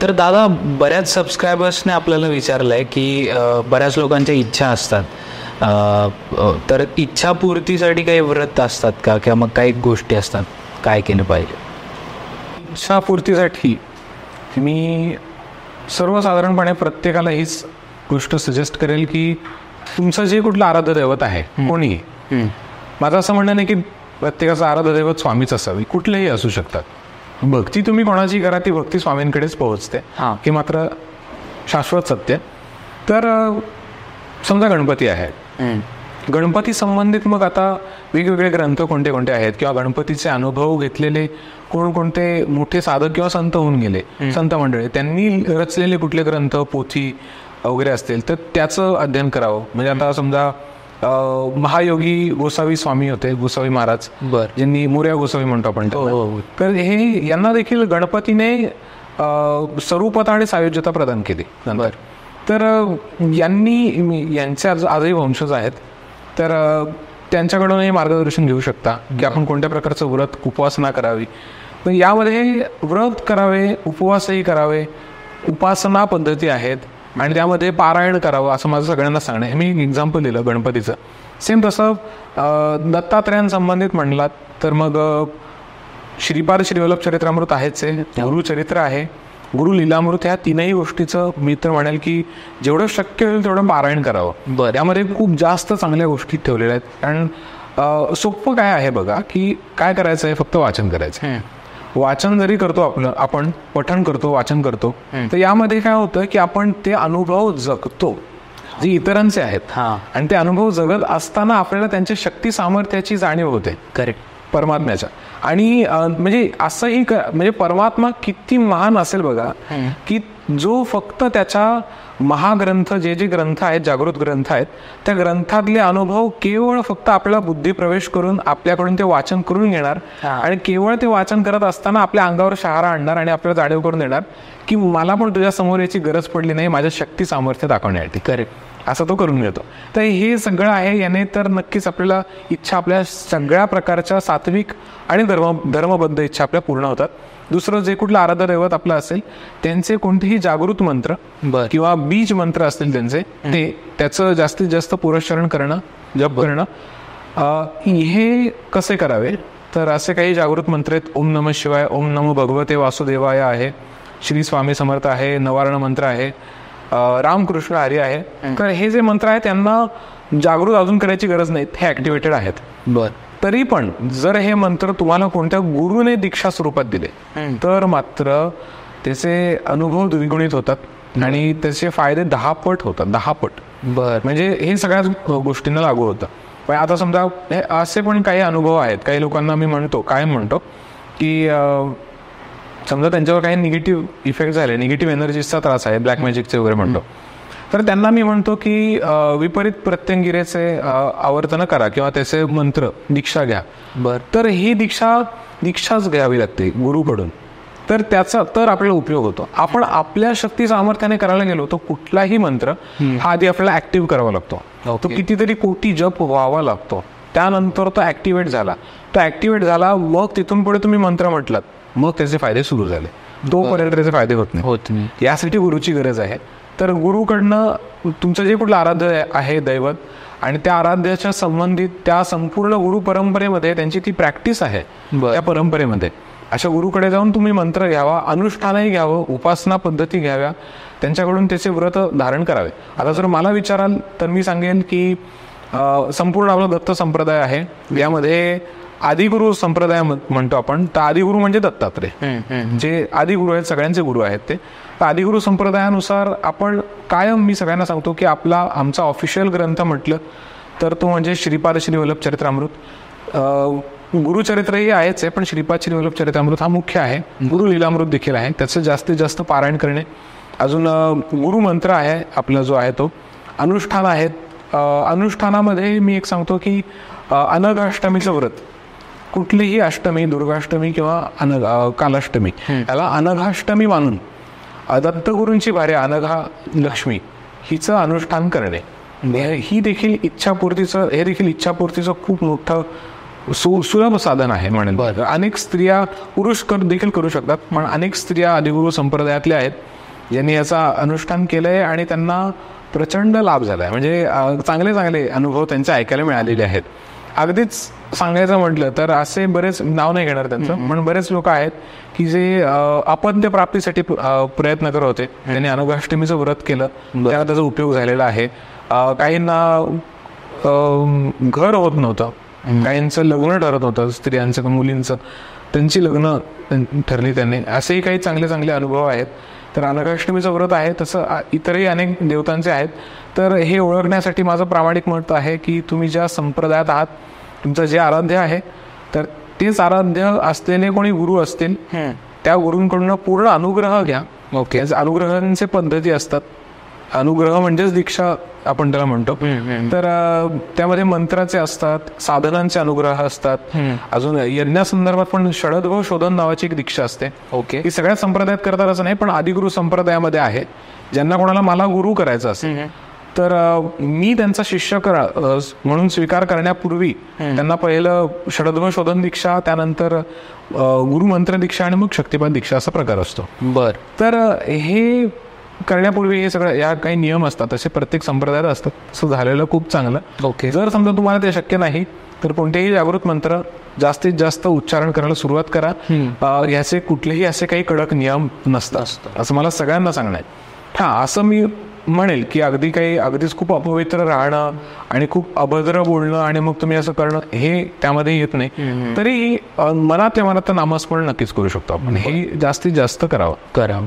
तर दादा, बऱ्याच सबस्क्रायबर्सने आपल्याला विचारलं आहे की बऱ्याच लोकांच्या इच्छा असतात, तर इच्छापूर्तीसाठी काही व्रत असतात का, किंवा मग काही गोष्टी असतात, काय केलं पाहिजे? इच्छापूर्तीसाठी मी सर्वसाधारणपणे प्रत्येकाला हीच गोष्ट सजेस्ट करेल की तुमचं जे कुठलं आराध्य दैवत आहे कोणीही, माझं असं म्हणणं नाही की प्रत्येकाचं आराध्य दैवत स्वामीच असावी, कुठलेही असू शकतात. भक्ती तुम्ही कोणाची करा ती भक्ती स्वामींकडेच पोहोचते, हे मात्र शाश्वत सत्य. तर समजा गणपती आहे, गणपती संबंधित मग आता वेगवेगळे ग्रंथ कोणते कोणते आहेत किंवा गणपतीचे अनुभव घेतलेले कोणकोणते मोठे साधक किंवा संत होऊन गेले, संत मंडळी, त्यांनी रचलेले कुठले ग्रंथ पोथी वगैरे असतील तर त्याचं अध्ययन करावं. म्हणजे आता समजा महायोगी गोसावी स्वामी होते, गोसावी महाराज, ज्यांनी मोरया गोसावी म्हणतो आपण, तर हे यांना देखील गणपतीने स्वरूपता आणि सायुज्यता प्रदान केली. तर यांनी यांचे आजही वंशज आहेत, तर त्यांच्याकडून हे मार्गदर्शन घेऊ शकता की आपण कोणत्या प्रकारचं व्रत उपासना करावी. तर यामध्ये व्रत करावे, उपवासही करावे, उपासना पद्धती आहेत आणि त्यामध्ये पारायण करावं असं माझं सगळ्यांना सांगणं आहे. मी एक एक्झाम्पल दिलं गणपतीचं. सेम तसं दत्तात्रयांसंबंधित म्हणलात तर मग श्रीपाद श्रीवल्लभ चरित्रामृत आहेच आहे, गुरुचरित्र आहे, गुरु लीलामृत, ह्या तीनही गोष्टीचं मी तर म्हणेल की जेवढं शक्य होईल तेवढं पारायण करावं. यामध्ये खूप जास्त चांगल्या गोष्टी ठेवलेल्या आहेत. कारण सोपं काय आहे बघा की काय करायचं आहे, फक्त वाचन करायचं आहे. वाचन जरी करतो आपण पठण करतो, वाचन करतो, तर यामध्ये काय होतं की आपण ते अनुभव जगतो जे इतरांचे आहेत, आणि ते अनुभव जगत असताना आपल्याला त्यांच्या शक्ती सामर्थ्याची जाणीव होते. करेक्ट. परमात्म्याच्या. आणि म्हणजे असंही म्हणजे परमात्मा किती महान असेल बघा की जो फक्त त्याच्या महाग्रंथ जे ग्रंथ आहेत, जागृत ग्रंथ आहेत, त्या ग्रंथातले अनुभव केवळ फक्त आपल्याला बुद्धी प्रवेश करून आपल्याकडून ते वाचन करून घेणार आणि केवळ ते वाचन करत असताना आपल्या अंगावर शहारा आणणार आणि आपल्याला जाणीव करून देणार की मला पण तुझ्या समोर याची गरज पडली नाही, माझ्या शक्ती सामर्थ्य दाखवण्यासाठी. करेक्ट. असं तो करून घेतो. तर हे सगळं आहे, याने तर नक्कीच आपल्याला इच्छा, आपल्या सगळ्या प्रकारच्या सात्विक आणि धर्मबद्ध इच्छा आपल्या पूर्ण होतात. दुसरं जे कुठलं आराध्य दैवत आपलं असेल त्यांचे कोणतेही जागृत मंत्र किंवा बीज मंत्र असतील त्यांचे, त्याचं जास्तीत जास्त पुरस्चरण करणं, जप करणं. हे कसे करावे तर असे काही जागृत मंत्र आहेत. ओम नमः शिवाय, ओम नमो भगवते वासुदेवाय आहे, श्री स्वामी समर्थ आहे, नवारण मंत्र आहे, रामकृष्ण हरी आहे. तर हे जे मंत्र आहेत त्यांना जागृत अजून करायची गरज नाही, हे ऍक्टिव्हेटेड आहेत. तरी पण जर हे मंत्र तुम्हाला कोणत्या गुरुने दीक्षा स्वरूपात दिले तर मात्र त्याचे अनुभव द्विगुणित होतात आणि त्याचे फायदे 10 पट होतात, 10 पट. म्हणजे हे सगळ्याच गोष्टींना लागू होतं. पण आता समजा हे असे पण काही अनुभव आहेत, काही लोकांना मी कायम म्हणतो की समजा त्यांच्यावर काही निगेटिव्ह इफेक्ट झाले, निगेटिव्ह एनर्जीचा त्रास आहे, ब्लॅक मॅजिकचे वगैरे म्हणतो, तर त्यांना मी म्हणतो की विपरीत प्रत्यंगिरेचे आवर्तन करा किंवा त्याचे मंत्र दीक्षा घ्या. तर ही दीक्षाच घ्यावी लागते गुरुकडून, तर त्याचा तर आपल्याला उपयोग होतो. आपण आपल्या शक्ती सामर्थ्याने करायला गेलो तो कुठलाही मंत्र हा आधी आपल्याला ऍक्टिव्ह करावा लागतो, तो कितीतरी कोटी जप व्हावा लागतो, त्यानंतर तो ऍक्टिव्हेट झाला, मग तिथून पुढे तुम्ही मंत्र म्हटलात, मग त्याचे फायदे सुरू झाले. तोपर्यंत त्याचे फायदे होत नाही. यासाठी गुरुची गरज आहे. तर गुरुकडनं तुमचं जे कुठलं आराध्य आहे दैवत आणि त्या आराध्याच्या संबंधित त्या संपूर्ण गुरु परंपरेमध्ये त्यांची ती प्रॅक्टिस आहे, त्या परंपरेमध्ये अशा गुरुकडे जाऊन तुम्ही मंत्र घ्यावा, अनुष्ठानही घ्यावं, उपासना पद्धती घ्याव्या, त्यांच्याकडून त्याचे व्रत धारण करावे. आता जर मला विचाराल तर मी सांगेन की संपूर्ण आपला दत्त संप्रदाय आहे, यामध्ये आदिगुरु संप्रदाय म्हणतो आपण. तर आदिगुरु म्हणजे दत्तात्रय, जे आदिगुरु आहेत, सगळ्यांचे गुरु आहेत ते. तर आदिगुरु संप्रदायानुसार आपण कायम मी सगळ्यांना सांगतो की आमचा ऑफिशियल ग्रंथ म्हटलं तर तो म्हणजे श्रीपाद श्रीवल्लभ चरित्रामृत. गुरुचरित्रही आहेच आहे, पण श्रीपाद श्रीवल्लभ चरित्रामृत हा मुख्य आहे. गुरु लीलामृत देखील आहे, त्याचं जास्तीत जास्त पारायण करणे. अजून गुरुमंत्र आहे आपला जो आहे तो. अनुष्ठान आहेत. अनुष्ठानामध्ये मी एक सांगतो की अनघाष्टमीचं व्रत, कुठलीही अष्टमी, दुर्गाष्टमी किंवा कालाष्टमी, त्याला अनघाष्टमी मानून दत्तगुरूंची भार्या अनघा लक्ष्मी हिचं अनुष्ठान करणे, हे देखील इच्छापूर्तीचं खूप मोठं सुलभ साधन आहे म्हणेल. अनेक स्त्रिया, पुरुष देखील करू शकतात, पण अनेक स्त्रिया आदिगुरु संप्रदायातल्या आहेत ज्यांनी याचा अनुष्ठान केलंय आणि त्यांना प्रचंड लाभ झालाय. म्हणजे चांगले चांगले अनुभव त्यांचे ऐकायला मिळालेले आहेत. अगदीच सांगायचं म्हटलं तर असे बरेच, नाव नाही घेणार त्यांचं, पण बरेच लोक आहेत की जे अपत्य प्राप्तीसाठी प्रयत्न करत होते. त्यांनी अनघाष्टमीचं व्रत केलं, त्याला त्याचा उपयोग झालेला आहे. काहींना घर होत नव्हतं, काहींचं लग्न ठरत होतं, स्त्रियांचं मुलींचं, त्यांची लग्न ठरली त्यांनी. असेही काही चांगले चांगले अनुभव आहेत. तर अनघाष्टमीचं व्रत आहे, तसं इतरही अनेक देवतांचे आहेत. तर हे ओळखण्यासाठी माझं प्रामाणिक मत आहे की तुम्ही ज्या संप्रदायात आहात, तुमचं जे आराध्य आहे, तर तेच आराध्य असलेले कोणी गुरु असतील, त्या गुरूंकडून पूर्ण अनुग्रह घ्या. ओके, अनुग्रहांचे पद्धती असतात. अनुग्रह म्हणजेच दीक्षा आपण त्याला म्हणतो. तर त्यामध्ये मंत्राचे असतात, साधनांचे अनुग्रह असतात. अजून यज्ञासंदर्भात पण षडध्व शोधन नावाची एक दीक्षा असते. ओके, ही सगळ्या संप्रदायात करतात असं नाही, पण आदिगुरु संप्रदायामध्ये आहे. ज्यांना कोणाला मला गुरु करायचं असेल तर मी त्यांचा शिष्य म्हणून स्वीकार करण्यापूर्वी त्यांना पहिलं षडध्व शोधन दीक्षा, त्यानंतर गुरुमंत्र दीक्षा आणि मग शक्तिपात दीक्षा असा प्रकार असतो. तर हे करण्यापूर्वी हे सगळं या काही नियम असतात, असे प्रत्येक संप्रदायात असतात. असं झालेलं खूप चांगलं. ओके, जर समजा तुम्हाला ते शक्य नाही तर कोणतेही जागृत मंत्र जास्तीत जास्त उच्चारण करायला सुरुवात करा. याचे कुठलेही असे काही कडक नियम नसतात असं मला सगळ्यांना सांगणं आहे. असं मी म्हणेल की अगदीच खूप अपवित्र राहणं आणि खूप अभद्र बोलणं आणि मग तुम्ही असं करणं हे त्यामध्ये येत नाही. तरी मनात नामस्मरण नक्कीच करू शकतो आपण. हे जास्तीत जास्त करावं.